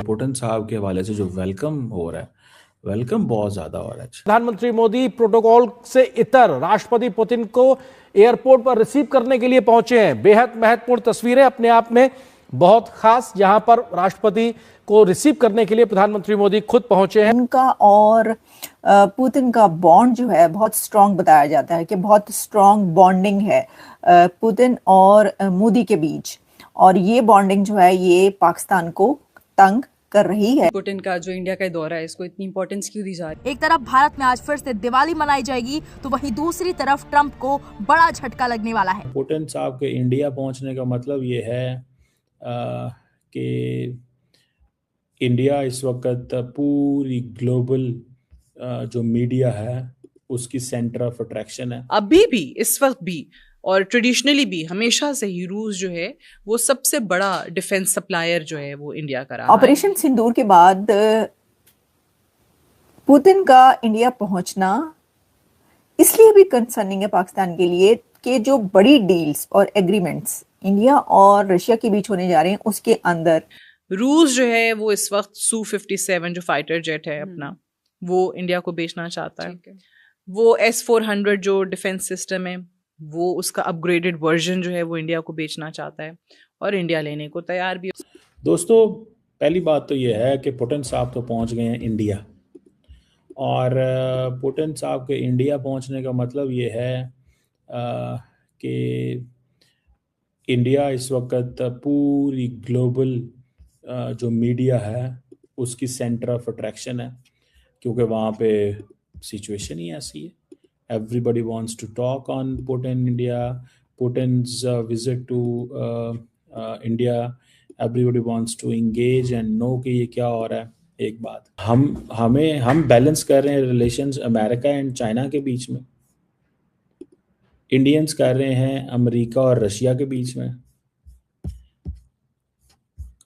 Putin साहब के हवाले से जो वेलकम हो रहा है, वेलकम बहुत ज्यादा हो रहा है। प्रधानमंत्री मोदी प्रोटोकॉल से इतर राष्ट्रपति पुतिन को एयरपोर्ट पर रिसीव करने के लिए पहुंचे हैं। बेहद महत्वपूर्ण तस्वीरें अपने आप में बहुत खास, जहां पर राष्ट्रपति को रिसीव करने के लिए प्रधानमंत्री मोदी खुद पहुंचे हैं। उनका और पुतिन का बॉन्ड जो है बहुत स्ट्रांग बताया जाता है कि बहुत स्ट्रांग बॉन्डिंग है पुतिन और मोदी के बीच, और ये बॉन्डिंग जो है ये पाकिस्तान को तंग कर रही है। पुतिन का जो इंडिया का दौरा है, इसको इतनी इंपॉर्टेंस क्यों दी जा रही है? एक तरफ भारत में आज फिर से दिवाली मनाई जाएगी, तो वहीं दूसरी तरफ ट्रंप को बड़ा झटका लगने वाला है। पुतिन साहब के इंडिया पहुंचने का मतलब ये है कि इंडिया इस वक्त पूरी ग्लोबल जो मीडिया है उसकी सेंटर ऑफ अट्रैक्शन है। अभी भी, इस वक्त भी और ट्रेडिशनली भी हमेशा से ही रूस जो है वो सबसे बड़ा डिफेंस सप्लायर जो है वो इंडिया का रहा है। ऑपरेशन सिंदूर के बाद पुतिन का इंडिया पहुंचना इसलिए भी कंसर्निंग है पाकिस्तान के लिए कि जो बड़ी डील्स और एग्रीमेंट्स इंडिया और रशिया के बीच होने जा रहे हैं उसके अंदर रूस जो है वो इस वक्त Su-57 जो फाइटर जेट है अपना, वो इंडिया को बेचना चाहता है। वो S-400 जो डिफेंस सिस्टम है वो उसका अपग्रेडेड वर्जन जो है वो इंडिया को बेचना चाहता है और इंडिया लेने को तैयार भी। दोस्तों, पहली बात तो ये है कि पुतिन साहब तो पहुंच गए हैं इंडिया, और पुतिन साहब के इंडिया पहुंचने का मतलब ये है कि इंडिया इस वक्त पूरी ग्लोबल जो मीडिया है उसकी सेंटर ऑफ अट्रैक्शन है, क्योंकि वहाँ पे सिचुएशन ही ऐसी है। Everybody wants to talk on Putin India, Putin's visit to India. Everybody wants to engage and know कि ये क्या हो रहा है। एक बात हम बैलेंस कर रहे हैं रिलेशंस अमेरिका एंड चाइना के बीच में, इंडियंस कर रहे हैं अमेरिका और रशिया के बीच में।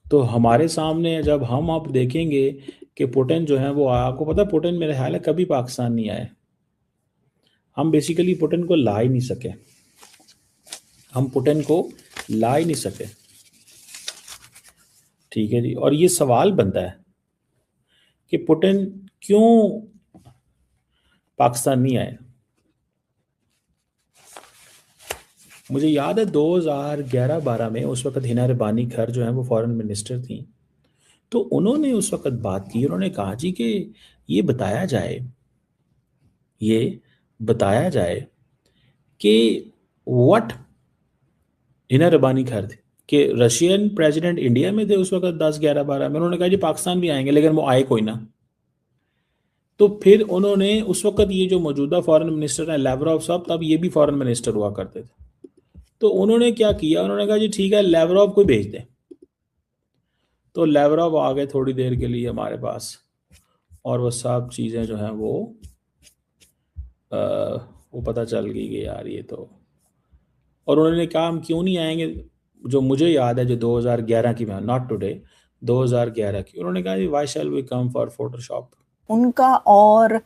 तो हमारे सामने जब हम अब देखेंगे कि पुतिन जो है वो, आपको पता पुतिन मेरे ख्याल है कभी पाकिस्तान नहीं आए। हम बेसिकली पुतिन को ला ही नहीं सके, हम पुतिन को ला ही नहीं सके, ठीक है जी। और ये सवाल बनता है कि पुतिन क्यों पाकिस्तान नहीं आए। मुझे याद है 2011-12 में उस वक्त हिना रबानी खर जो है वो फॉरेन मिनिस्टर थी, तो उन्होंने उस वक्त बात की। उन्होंने कहा जी कि ये बताया जाए कि व्हाट हिना रबानी खर थे कि रशियन प्रेसिडेंट इंडिया में थे उस वक्त 10-11-12 में। उन्होंने कहा जी पाकिस्तान भी आएंगे, लेकिन वो आए कोई ना। तो फिर उन्होंने उस वक्त ये जो मौजूदा फॉरेन मिनिस्टर है लावरोव साहब, तब ये भी फॉरेन मिनिस्टर हुआ करते थे, तो उन्होंने क्या किया, उन्होंने कहा जी ठीक है लावरोव को भेज दें। तो लावरोव आ गए थोड़ी देर के लिए हमारे पास, और वो सब चीज़ें जो हैं वो पता चल गई कि यार ये तो, और उन्होंने कहा हम क्यों नहीं आएंगे। जो मुझे याद है जो 2011 की, नॉट टुडे, 2011 की, उन्होंने कहा जी why shall we come for Photoshop. उनका और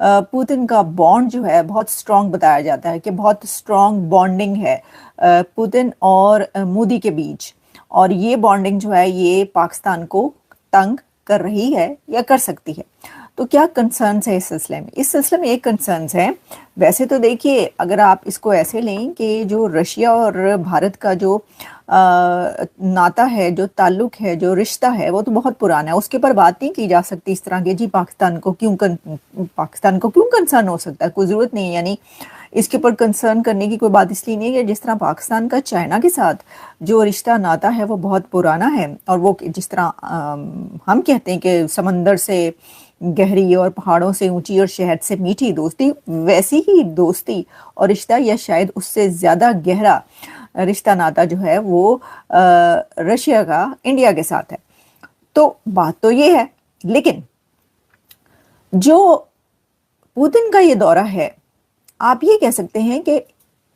पुतिन का बॉन्ड जो है बहुत स्ट्रांग बताया जाता है कि बहुत स्ट्रांग बॉन्डिंग है पुतिन और मोदी के बीच, और ये बॉन्डिंग जो है ये पाकिस्तान को तंग कर रही है या कर सकती है। तो क्या कंसर्न्स है इस सिलसिले में? इस सिलसिले में एक कंसर्न्स है। वैसे तो देखिए, अगर आप इसको ऐसे लें कि जो रशिया और भारत का जो नाता है, जो ताल्लुक है, जो रिश्ता है, वो तो बहुत पुराना है, उसके पर बात नहीं की जा सकती इस तरह की। जी पाकिस्तान को क्यों कंसर्न हो सकता है, कोई ज़रूरत नहीं है। यानी इसके ऊपर कंसर्न करने की कोई बात इसलिए नहीं है कि जिस तरह पाकिस्तान का चाइना के साथ जो रिश्ता नाता है वो बहुत पुराना है, और वो जिस तरह हम कहते हैं कि समंदर से गहरी और पहाड़ों से ऊंची और शहद से मीठी दोस्ती, वैसी ही दोस्ती और रिश्ता या शायद उससे ज़्यादा गहरा रिश्ता नाता जो है वो रशिया का इंडिया के साथ है। तो बात तो ये है, लेकिन जो पुतिन का ये दौरा है, आप ये कह सकते हैं कि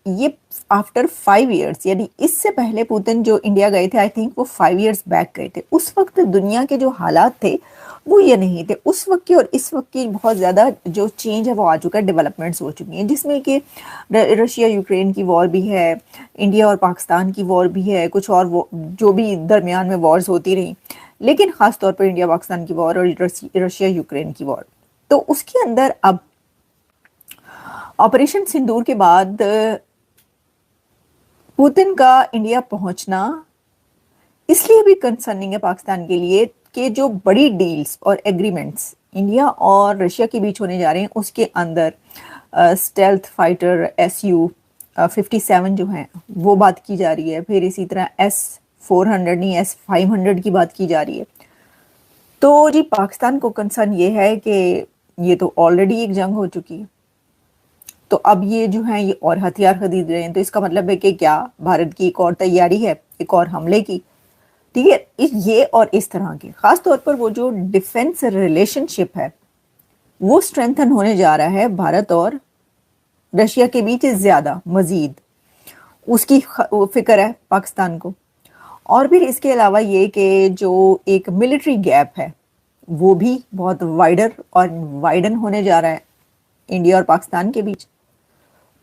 ये आफ्टर 5 इयर्स, यानी इससे पहले पुतिन जो इंडिया गए थे, आई थिंक वो 5 इयर्स बैक गए थे, उस वक्त दुनिया के जो हालात थे वो ये नहीं थे। उस वक्त की और इस वक्त की बहुत ज़्यादा जो चेंज है वो आ चुका है, डेवलपमेंट्स हो चुकी हैं, जिसमें कि रशिया यूक्रेन की वॉर भी है, इंडिया और पाकिस्तान की वॉर भी है, कुछ और जो भी दरमियान में वॉर्स होती रही। लेकिन खास तौर पर इंडिया पाकिस्तान की वॉर और रशिया यूक्रेन की वॉर। तो उसके अंदर अब ऑपरेशन सिंदूर के बाद पुतिन का इंडिया पहुंचना इसलिए भी कंसर्निंग है पाकिस्तान के लिए कि जो बड़ी डील्स और एग्रीमेंट्स इंडिया और रशिया के बीच होने जा रहे हैं उसके अंदर स्टेल्थ फाइटर Su-57 जो हैं वो बात की जा रही है, फिर इसी तरह S-400 नहीं S-500 की बात की जा रही है। तो जी पाकिस्तान को कंसर्न ये है कि ये तो ऑलरेडी एक जंग हो चुकी है, तो अब ये जो है ये और हथियार खरीद रहे हैं, तो इसका मतलब है कि क्या भारत की एक और तैयारी है एक और हमले की, ठीक है। ये और इस तरह के खास तौर पर वो जो डिफेंस रिलेशनशिप है वो स्ट्रेंथन होने जा रहा है भारत और रशिया के बीच ज्यादा मजीद, उसकी फिक्र है पाकिस्तान को। और फिर इसके अलावा ये कि जो एक मिलिट्री गैप है वो भी बहुत वाइडर और वाइडन होने जा रहा है इंडिया और पाकिस्तान के बीच,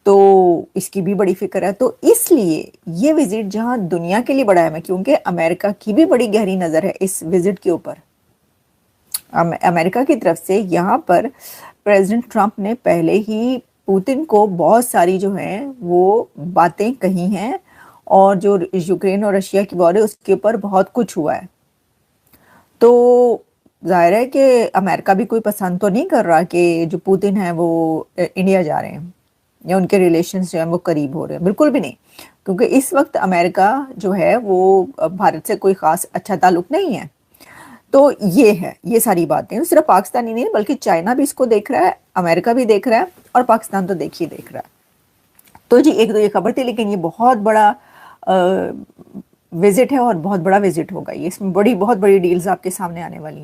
तो इसकी भी बड़ी फिक्र है। तो इसलिए ये विजिट जहां दुनिया के लिए बड़ा है, क्योंकि अमेरिका की भी बड़ी गहरी नज़र है इस विजिट के ऊपर। अमेरिका की तरफ से यहाँ पर प्रेसिडेंट ट्रंप ने पहले ही पुतिन को बहुत सारी जो हैं वो बातें कही हैं, और जो यूक्रेन और रशिया की वॉर है उसके ऊपर बहुत कुछ हुआ है। तो जाहिर है कि अमेरिका भी कोई पसंद तो नहीं कर रहा कि जो पुतिन है वो इंडिया जा रहे हैं या उनके रिलेशंस जो हैं वो करीब हो रहे हैं, बिल्कुल भी नहीं, क्योंकि इस वक्त अमेरिका जो है वो भारत से कोई ख़ास अच्छा ताल्लुक नहीं है। तो ये है, ये सारी बातें सिर्फ पाकिस्तान ही नहीं बल्कि चाइना भी इसको देख रहा है, अमेरिका भी देख रहा है और पाकिस्तान तो देख रहा है। तो जी एक तो ये खबर थी, लेकिन ये बहुत बड़ा विजिट है और बहुत बड़ा विजिट होगा ये, इसमें बहुत बड़ी डील्स आपके सामने आने वाली हैं।